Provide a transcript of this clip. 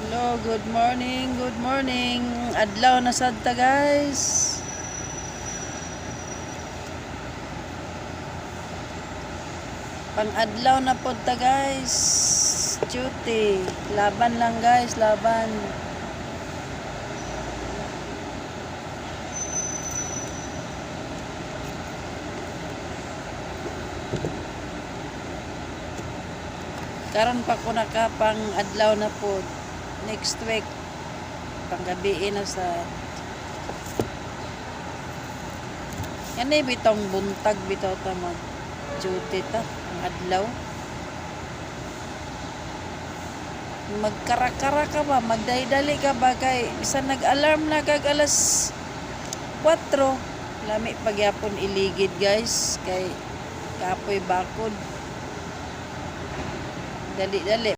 Hello, good morning, good morning. Adlaw na sad ta, guys. Pang-adlaw na pod ta, guys. Duty. Laban lang, guys, laban. Karon pa ko naka pang-adlaw na pod. Next week panggabi na sa yan ay bitong buntag bitaw ta mag duty ta ang adlaw. Magkara-kara ka ba, magdaydali ka ba kay bisan nag-alarm na kag alas 4 lami pagyapon iligid, guys, kay kapoy bakod. Dali-dali